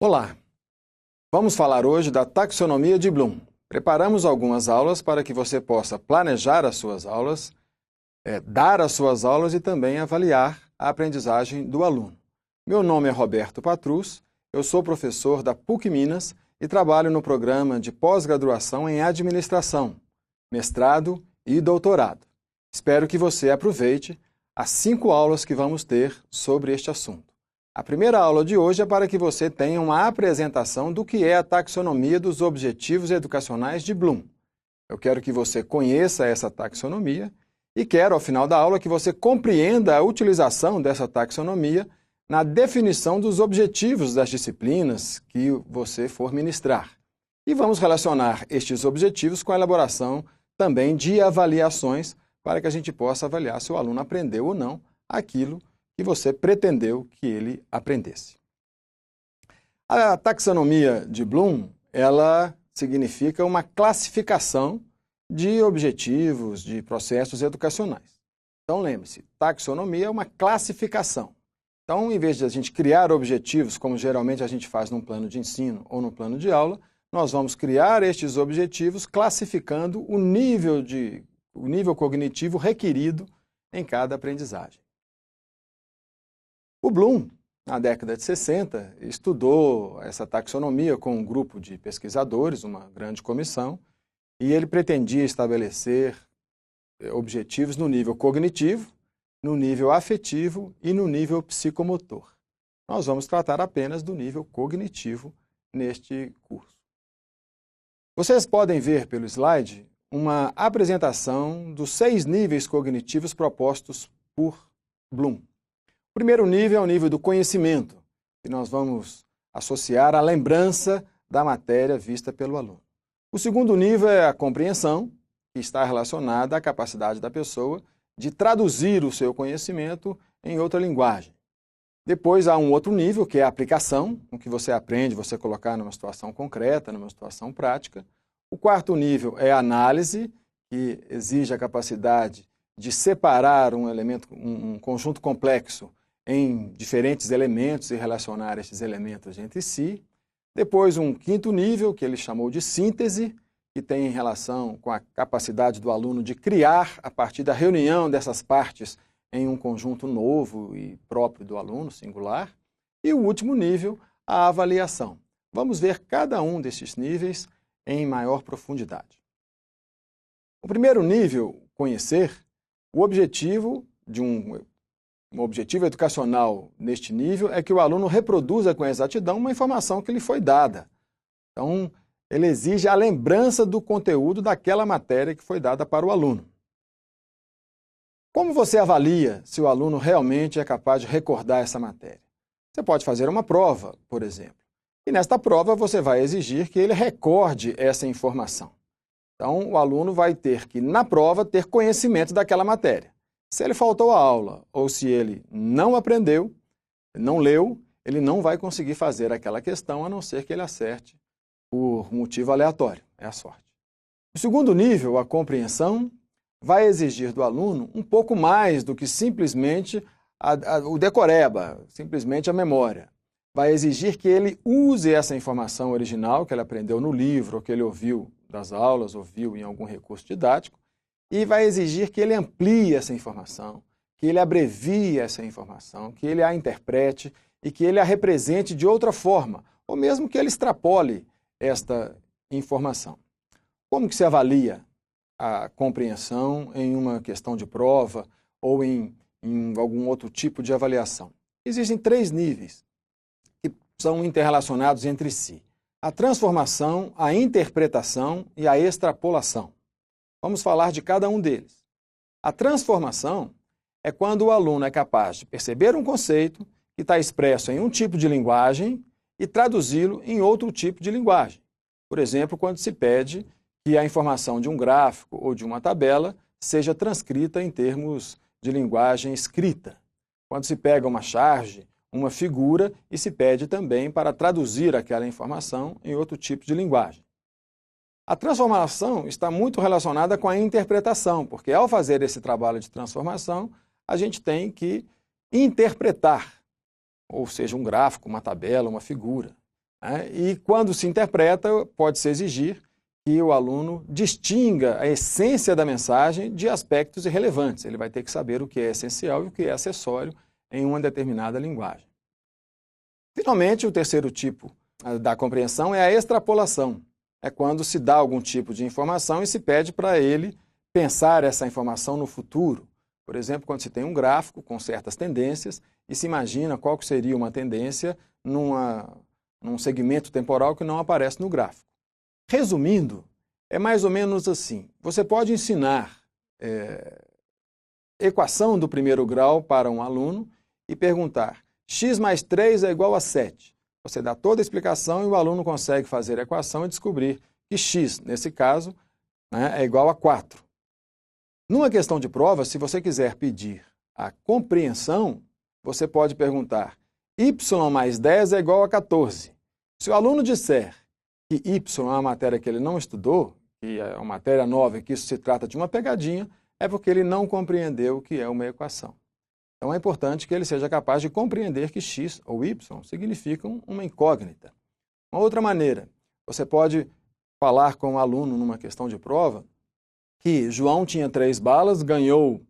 Olá! Vamos falar hoje da taxonomia de Bloom. Preparamos algumas aulas para que você possa planejar as suas aulas, dar as suas aulas e também avaliar a aprendizagem do aluno. Meu nome é Roberto Patrus, eu sou professor da PUC Minas e trabalho no programa de pós-graduação em administração, mestrado e doutorado. Espero que você aproveite as 5 aulas que vamos ter sobre este assunto. A primeira aula de hoje é para que você tenha uma apresentação do que é a taxonomia dos objetivos educacionais de Bloom. Eu quero que você conheça essa taxonomia e quero, ao final da aula, que você compreenda a utilização dessa taxonomia na definição dos objetivos das disciplinas que você for ministrar. E vamos relacionar estes objetivos com a elaboração também de avaliações para que a gente possa avaliar se o aluno aprendeu ou não aquilo que você pretendeu que ele aprendesse. A taxonomia de Bloom, ela significa uma classificação de objetivos, de processos educacionais. Então, lembre-se, taxonomia é uma classificação. Então, em vez de a gente criar objetivos, como geralmente a gente faz num plano de ensino ou no plano de aula, nós vamos criar estes objetivos classificando o nível cognitivo requerido em cada aprendizagem. O Bloom, na década de 60, estudou essa taxonomia com um grupo de pesquisadores, uma grande comissão, e ele pretendia estabelecer objetivos no nível cognitivo, no nível afetivo e no nível psicomotor. Nós vamos tratar apenas do nível cognitivo neste curso. Vocês podem ver pelo slide uma apresentação dos 6 níveis cognitivos propostos por Bloom. O primeiro nível é o nível do conhecimento, que nós vamos associar à lembrança da matéria vista pelo aluno. O segundo nível é a compreensão, que está relacionada à capacidade da pessoa de traduzir o seu conhecimento em outra linguagem. Depois há um outro nível, que é a aplicação, o que você aprende, você colocar numa situação concreta, numa situação prática. O quarto nível é a análise, que exige a capacidade de separar um conjunto complexo em diferentes elementos e relacionar esses elementos entre si. Depois, um quinto nível, que ele chamou de síntese, que tem relação com a capacidade do aluno de criar, a partir da reunião dessas partes, em um conjunto novo e próprio do aluno, singular. E o último nível, a avaliação. Vamos ver cada um desses níveis em maior profundidade. O primeiro nível, conhecer, o objetivo de um objetivo educacional neste nível é que o aluno reproduza com exatidão uma informação que lhe foi dada. Então, ele exige a lembrança do conteúdo daquela matéria que foi dada para o aluno. Como você avalia se o aluno realmente é capaz de recordar essa matéria? Você pode fazer uma prova, por exemplo. E nesta prova você vai exigir que ele recorde essa informação. Então, o aluno vai ter que, na prova, ter conhecimento daquela matéria. Se ele faltou à aula ou se ele não aprendeu, não leu, ele não vai conseguir fazer aquela questão, a não ser que ele acerte por motivo aleatório, é a sorte. O segundo nível, a compreensão, vai exigir do aluno um pouco mais do que simplesmente o decoreba, simplesmente a memória. Vai exigir que ele use essa informação original que ele aprendeu no livro, ou que ele ouviu das aulas, ouviu em algum recurso didático, e vai exigir que ele amplie essa informação, que ele abrevie essa informação, que ele a interprete e que ele a represente de outra forma, ou mesmo que ele extrapole esta informação. Como que se avalia a compreensão em uma questão de prova ou em algum outro tipo de avaliação? Existem 3 níveis que são interrelacionados entre si: a transformação, a interpretação e a extrapolação. Vamos falar de cada um deles. A transformação é quando o aluno é capaz de perceber um conceito que está expresso em um tipo de linguagem e traduzi-lo em outro tipo de linguagem. Por exemplo, quando se pede que a informação de um gráfico ou de uma tabela seja transcrita em termos de linguagem escrita. Quando se pega uma charge, uma figura, e se pede também para traduzir aquela informação em outro tipo de linguagem. A transformação está muito relacionada com a interpretação, porque ao fazer esse trabalho de transformação, a gente tem que interpretar, ou seja, um gráfico, uma tabela, uma figura. né? E quando se interpreta, pode-se exigir que o aluno distinga a essência da mensagem de aspectos irrelevantes. Ele vai ter que saber o que é essencial e o que é acessório em uma determinada linguagem. Finalmente, o terceiro tipo da compreensão é a extrapolação. É quando se dá algum tipo de informação e se pede para ele pensar essa informação no futuro. Por exemplo, quando se tem um gráfico com certas tendências e se imagina qual seria uma tendência num segmento temporal que não aparece no gráfico. Resumindo, é mais ou menos assim. Você pode ensinar equação do primeiro grau para um aluno e perguntar: x mais 3 é igual a 7. Você dá toda a explicação e o aluno consegue fazer a equação e descobrir que x, nesse caso, né, é igual a 4. Numa questão de prova, se você quiser pedir a compreensão, você pode perguntar: y mais 10 é igual a 14. Se o aluno disser que y é uma matéria que ele não estudou, que é uma matéria nova e que isso se trata de uma pegadinha, é porque ele não compreendeu o que é uma equação. Então é importante que ele seja capaz de compreender que x ou y significam uma incógnita. Uma outra maneira, você pode falar com o aluno numa questão de prova que João tinha 3 balas, ganhou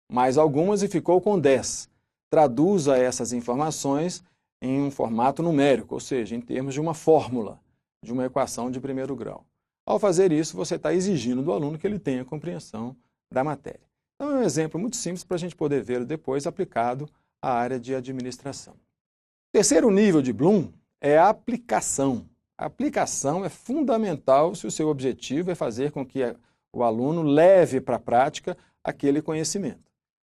mais algumas e ficou com 10. Traduza essas informações em um formato numérico, ou seja, em termos de uma fórmula, de uma equação de primeiro grau. Ao fazer isso, você está exigindo do aluno que ele tenha compreensão da matéria. Então, é um exemplo muito simples para a gente poder vê-lo depois aplicado à área de administração. O terceiro nível de Bloom é a aplicação. A aplicação é fundamental se o seu objetivo é fazer com que o aluno leve para a prática aquele conhecimento.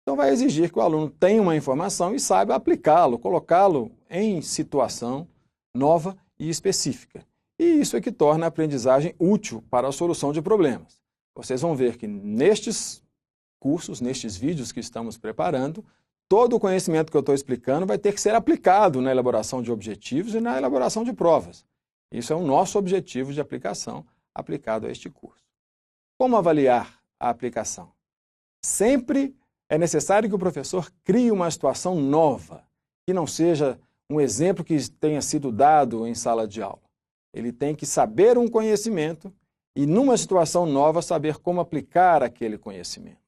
Então, vai exigir que o aluno tenha uma informação e saiba aplicá-lo, colocá-lo em situação nova e específica. E isso é que torna a aprendizagem útil para a solução de problemas. Vocês vão ver que nestes cursos, nestes vídeos que estamos preparando, todo o conhecimento que eu estou explicando vai ter que ser aplicado na elaboração de objetivos e na elaboração de provas. Isso é o nosso objetivo de aplicação aplicado a este curso. Como avaliar a aplicação? Sempre é necessário que o professor crie uma situação nova, que não seja um exemplo que tenha sido dado em sala de aula. Ele tem que saber um conhecimento e, numa situação nova, saber como aplicar aquele conhecimento.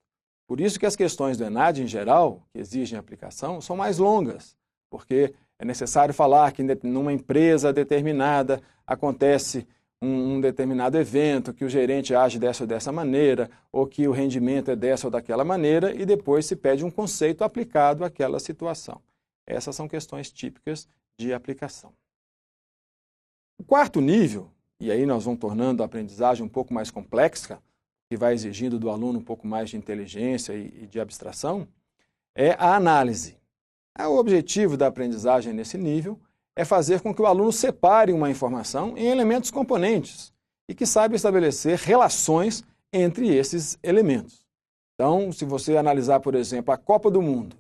Por isso que as questões do ENAD, em geral, que exigem aplicação, são mais longas, porque é necessário falar que numa empresa determinada acontece um determinado evento, que o gerente age dessa ou dessa maneira, ou que o rendimento é dessa ou daquela maneira, e depois se pede um conceito aplicado àquela situação. Essas são questões típicas de aplicação. O quarto nível, e aí nós vamos tornando a aprendizagem um pouco mais complexa, que vai exigindo do aluno um pouco mais de inteligência e de abstração, é a análise. O objetivo da aprendizagem nesse nível é fazer com que o aluno separe uma informação em elementos componentes e que saiba estabelecer relações entre esses elementos. Então, se você analisar, por exemplo, a Copa do Mundo,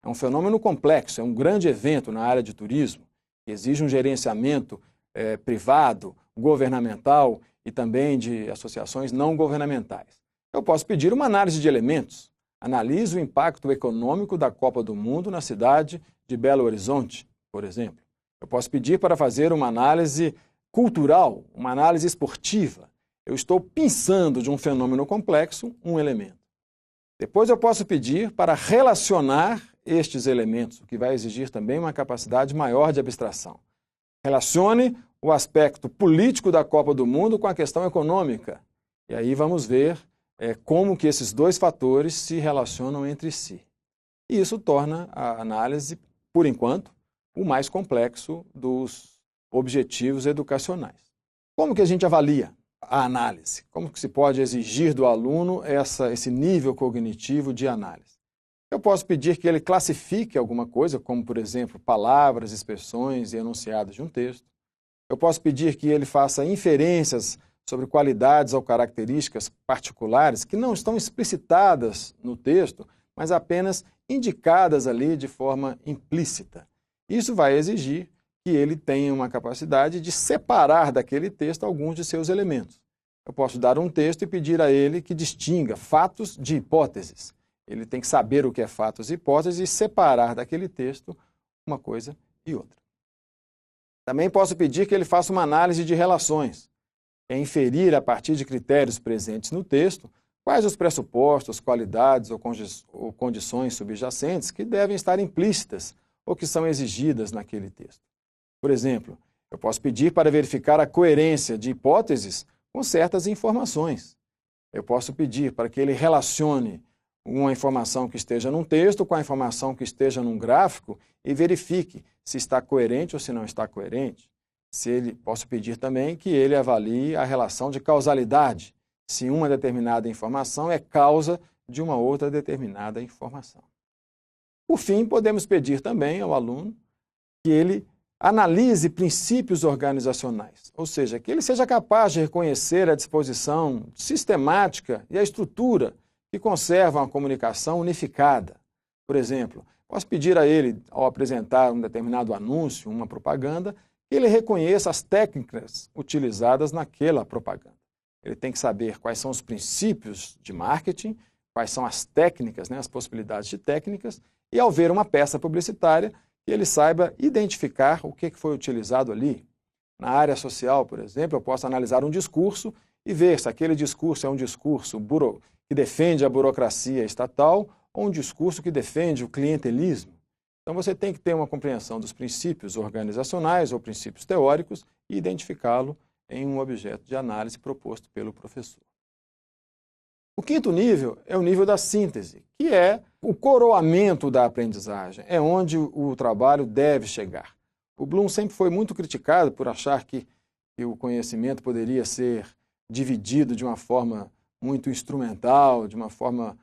é um fenômeno complexo, é um grande evento na área de turismo, que exige um gerenciamento privado, governamental e também de associações não governamentais. Eu posso pedir uma análise de elementos. Analise o impacto econômico da Copa do Mundo na cidade de Belo Horizonte, por exemplo. Eu posso pedir para fazer uma análise cultural, uma análise esportiva. Eu estou pensando de um fenômeno complexo um elemento. Depois eu posso pedir para relacionar estes elementos, o que vai exigir também uma capacidade maior de abstração. Relacione o aspecto político da Copa do Mundo com a questão econômica. E aí vamos ver como que esses dois fatores se relacionam entre si. E isso torna a análise, por enquanto, o mais complexo dos objetivos educacionais. Como que a gente avalia a análise? Como que se pode exigir do aluno esse nível cognitivo de análise? Eu posso pedir que ele classifique alguma coisa, como, por exemplo, palavras, expressões e enunciados de um texto. Eu posso pedir que ele faça inferências sobre qualidades ou características particulares que não estão explicitadas no texto, mas apenas indicadas ali de forma implícita. Isso vai exigir que ele tenha uma capacidade de separar daquele texto alguns de seus elementos. Eu posso dar um texto e pedir a ele que distinga fatos de hipóteses. Ele tem que saber o que é fatos e hipóteses e separar daquele texto uma coisa e outra. Também posso pedir que ele faça uma análise de relações, é inferir a partir de critérios presentes no texto quais os pressupostos, qualidades ou condições subjacentes que devem estar implícitas ou que são exigidas naquele texto. Por exemplo, eu posso pedir para verificar a coerência de hipóteses com certas informações. Eu posso pedir para que ele relacione uma informação que esteja num texto com a informação que esteja num gráfico e verifique se está coerente ou se não está coerente. Posso pedir também que ele avalie a relação de causalidade, se uma determinada informação é causa de uma outra determinada informação. Por fim, podemos pedir também ao aluno que ele analise princípios organizacionais, ou seja, que ele seja capaz de reconhecer a disposição sistemática e a estrutura que conservam a comunicação unificada. Por exemplo, posso pedir a ele, ao apresentar um determinado anúncio, uma propaganda, que ele reconheça as técnicas utilizadas naquela propaganda. Ele tem que saber quais são os princípios de marketing, quais são as técnicas, as possibilidades de técnicas, e ao ver uma peça publicitária, que ele saiba identificar o que foi utilizado ali. Na área social, por exemplo, eu posso analisar um discurso e ver se aquele discurso é um discurso que defende a burocracia estatal ou um discurso que defende o clientelismo. Então você tem que ter uma compreensão dos princípios organizacionais ou princípios teóricos e identificá-lo em um objeto de análise proposto pelo professor. O quinto nível é o nível da síntese, que é o coroamento da aprendizagem, é onde o trabalho deve chegar. O Bloom sempre foi muito criticado por achar que o conhecimento poderia ser dividido de uma forma muito instrumental, de uma forma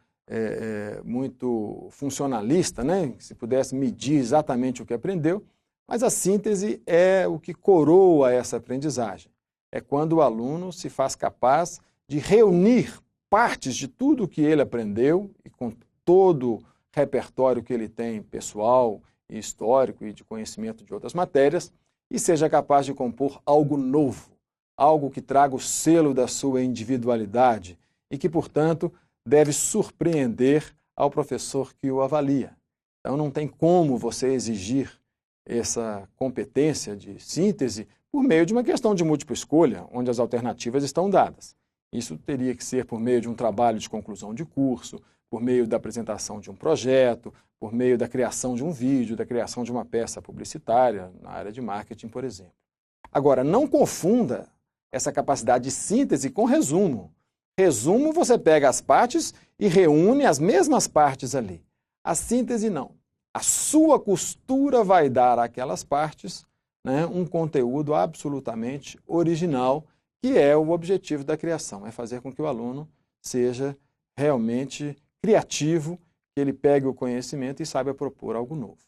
muito funcionalista, que se pudesse medir exatamente o que aprendeu, mas a síntese é o que coroa essa aprendizagem. É quando o aluno se faz capaz de reunir partes de tudo o que ele aprendeu e com todo o repertório que ele tem pessoal e histórico e de conhecimento de outras matérias e seja capaz de compor algo novo, algo que traga o selo da sua individualidade e que, portanto, deve surpreender ao professor que o avalia. Então não tem como você exigir essa competência de síntese por meio de uma questão de múltipla escolha, onde as alternativas estão dadas. Isso teria que ser por meio de um trabalho de conclusão de curso, por meio da apresentação de um projeto, por meio da criação de um vídeo, da criação de uma peça publicitária, na área de marketing, por exemplo. Agora, não confunda essa capacidade de síntese com resumo. Resumo, você pega as partes e reúne as mesmas partes ali. A síntese, não. A sua costura vai dar àquelas partes um conteúdo absolutamente original, que é o objetivo da criação, é fazer com que o aluno seja realmente criativo, que ele pegue o conhecimento e saiba propor algo novo.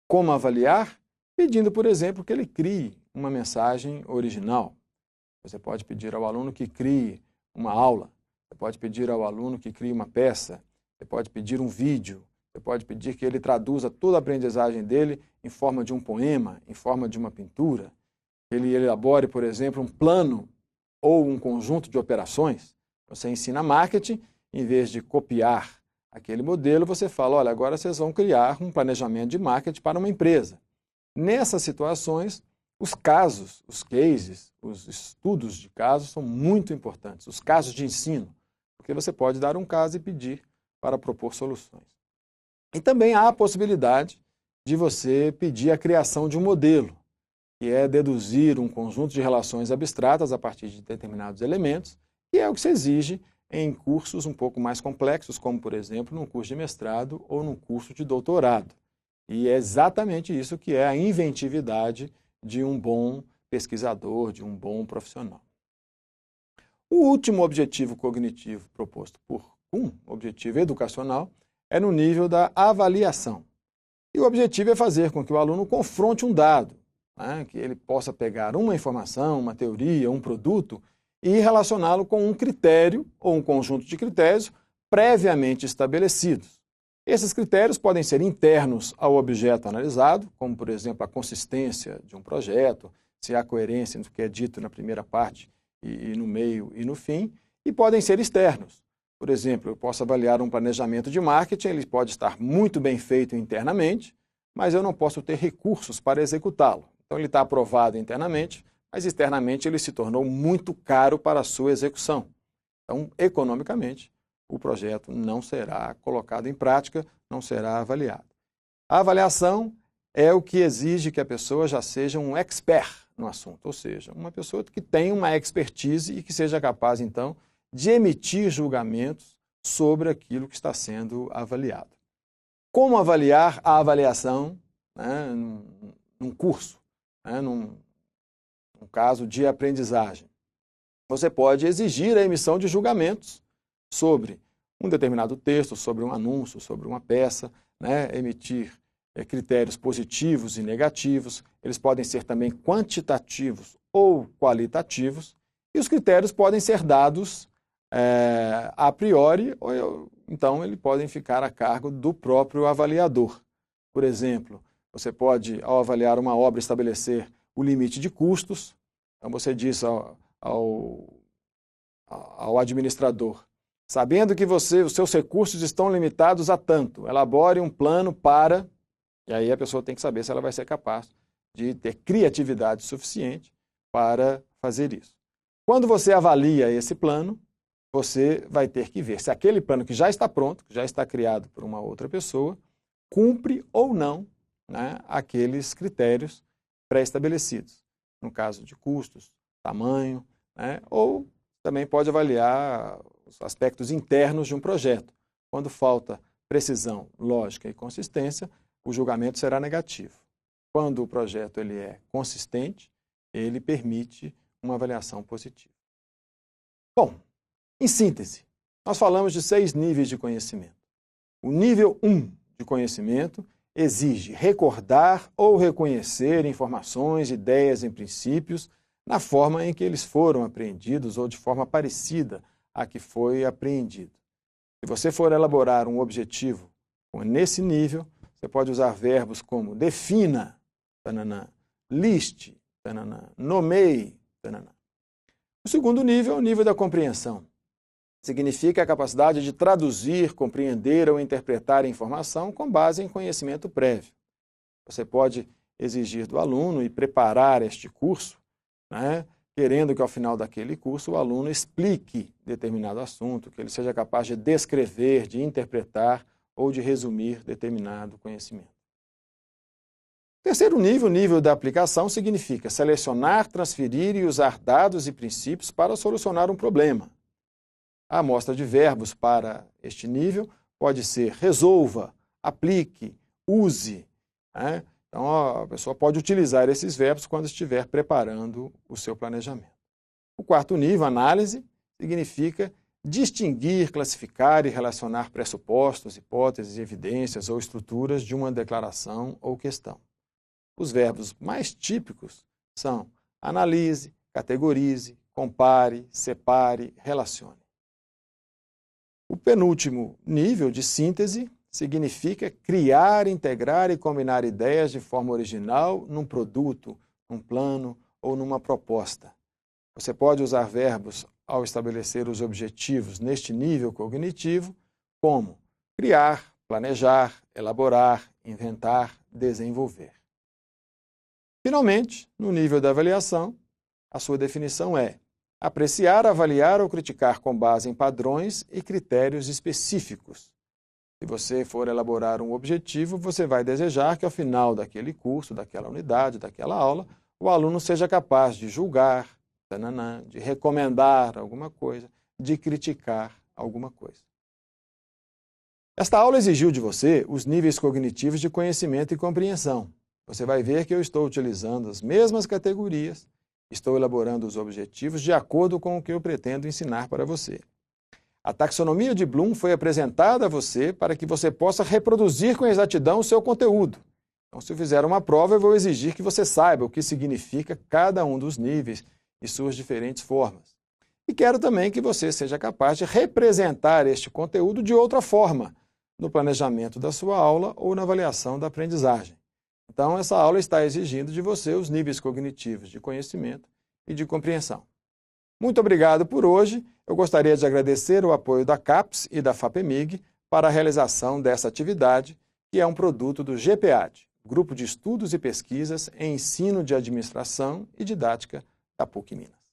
Como avaliar? Pedindo, por exemplo, que ele crie uma mensagem original. Você pode pedir ao aluno que crie uma aula, você pode pedir ao aluno que crie uma peça, você pode pedir um vídeo, você pode pedir que ele traduza toda a aprendizagem dele em forma de um poema, em forma de uma pintura, que ele elabore, por exemplo, um plano ou um conjunto de operações. Você ensina marketing, em vez de copiar aquele modelo, você fala, olha, agora vocês vão criar um planejamento de marketing para uma empresa. Nessas situações, os casos, os cases, os estudos de casos são muito importantes, os casos de ensino, porque você pode dar um caso e pedir para propor soluções. E também há a possibilidade de você pedir a criação de um modelo, que é deduzir um conjunto de relações abstratas a partir de determinados elementos, que é o que se exige em cursos um pouco mais complexos, como, por exemplo, num curso de mestrado ou num curso de doutorado. E é exatamente isso que é a inventividade de um bom pesquisador, de um bom profissional. O último objetivo cognitivo proposto por objetivo educacional, é no nível da avaliação. E o objetivo é fazer com que o aluno confronte um dado, que ele possa pegar uma informação, uma teoria, um produto e relacioná-lo com um critério ou um conjunto de critérios previamente estabelecidos. Esses critérios podem ser internos ao objeto analisado, como, por exemplo, a consistência de um projeto, se há coerência entre o que é dito na primeira parte e no meio e no fim, e podem ser externos. Por exemplo, eu posso avaliar um planejamento de marketing, ele pode estar muito bem feito internamente, mas eu não posso ter recursos para executá-lo. Então ele está aprovado internamente, mas externamente ele se tornou muito caro para a sua execução. Então, economicamente, o projeto não será colocado em prática, não será avaliado. A avaliação é o que exige que a pessoa já seja um expert no assunto, ou seja, uma pessoa que tenha uma expertise e que seja capaz, então, de emitir julgamentos sobre aquilo que está sendo avaliado. Como avaliar a avaliação, né, num curso, né, num caso de aprendizagem? Você pode exigir a emissão de julgamentos sobre um determinado texto, sobre um anúncio, sobre uma peça, né, emitir critérios positivos e negativos. Eles podem ser também quantitativos ou qualitativos, e os critérios podem ser dados a priori, ou então eles podem ficar a cargo do próprio avaliador. Por exemplo, você pode, ao avaliar uma obra, estabelecer o limite de custos. Então você diz ao administrador: sabendo que os seus recursos estão limitados a tanto, elabore um plano para... E aí a pessoa tem que saber se ela vai ser capaz de ter criatividade suficiente para fazer isso. Quando você avalia esse plano, você vai ter que ver se aquele plano que já está pronto, que já está criado por uma outra pessoa, cumpre ou não, né, aqueles critérios pré-estabelecidos. No caso de custos, tamanho, né, ou também pode avaliar os aspectos internos de um projeto. Quando falta precisão, lógica e consistência, o julgamento será negativo. Quando o projeto ele é consistente, ele permite uma avaliação positiva. Bom, em síntese, nós falamos de 6 níveis de conhecimento. O nível 1 de conhecimento exige recordar ou reconhecer informações, ideias e princípios na forma em que eles foram apreendidos ou de forma parecida à que foi apreendido. Se você for elaborar um objetivo nesse nível, você pode usar verbos como defina, tananã, liste, tananã, nomeie, tananã. O segundo nível é o nível da compreensão. Significa a capacidade de traduzir, compreender ou interpretar a informação com base em conhecimento prévio. Você pode exigir do aluno e preparar este curso, né, querendo que ao final daquele curso o aluno explique determinado assunto, que ele seja capaz de descrever, de interpretar ou de resumir determinado conhecimento. Terceiro nível, nível da aplicação, significa selecionar, transferir e usar dados e princípios para solucionar um problema. A amostra de verbos para este nível pode ser resolva, aplique, use, né? Então, a pessoa pode utilizar esses verbos quando estiver preparando o seu planejamento. O quarto nível, análise, significa distinguir, classificar e relacionar pressupostos, hipóteses, evidências ou estruturas de uma declaração ou questão. Os verbos mais típicos são analise, categorize, compare, separe, relacione. O penúltimo nível de síntese significa criar, integrar e combinar ideias de forma original num produto, num plano ou numa proposta. Você pode usar verbos ao estabelecer os objetivos neste nível cognitivo, como criar, planejar, elaborar, inventar, desenvolver. Finalmente, no nível da avaliação, a sua definição é apreciar, avaliar ou criticar com base em padrões e critérios específicos. Se você for elaborar um objetivo, você vai desejar que ao final daquele curso, daquela unidade, daquela aula, o aluno seja capaz de julgar, de recomendar alguma coisa, de criticar alguma coisa. Esta aula exigiu de você os níveis cognitivos de conhecimento e compreensão. Você vai ver que eu estou utilizando as mesmas categorias, estou elaborando os objetivos de acordo com o que eu pretendo ensinar para você. A taxonomia de Bloom foi apresentada a você para que você possa reproduzir com exatidão o seu conteúdo. Então, se eu fizer uma prova, eu vou exigir que você saiba o que significa cada um dos níveis e suas diferentes formas. E quero também que você seja capaz de representar este conteúdo de outra forma, no planejamento da sua aula ou na avaliação da aprendizagem. Então, essa aula está exigindo de você os níveis cognitivos de conhecimento e de compreensão. Muito obrigado por hoje. Eu gostaria de agradecer o apoio da CAPES e da FAPEMIG para a realização dessa atividade, que é um produto do GPAD, Grupo de Estudos e Pesquisas em Ensino de Administração e Didática da PUC Minas.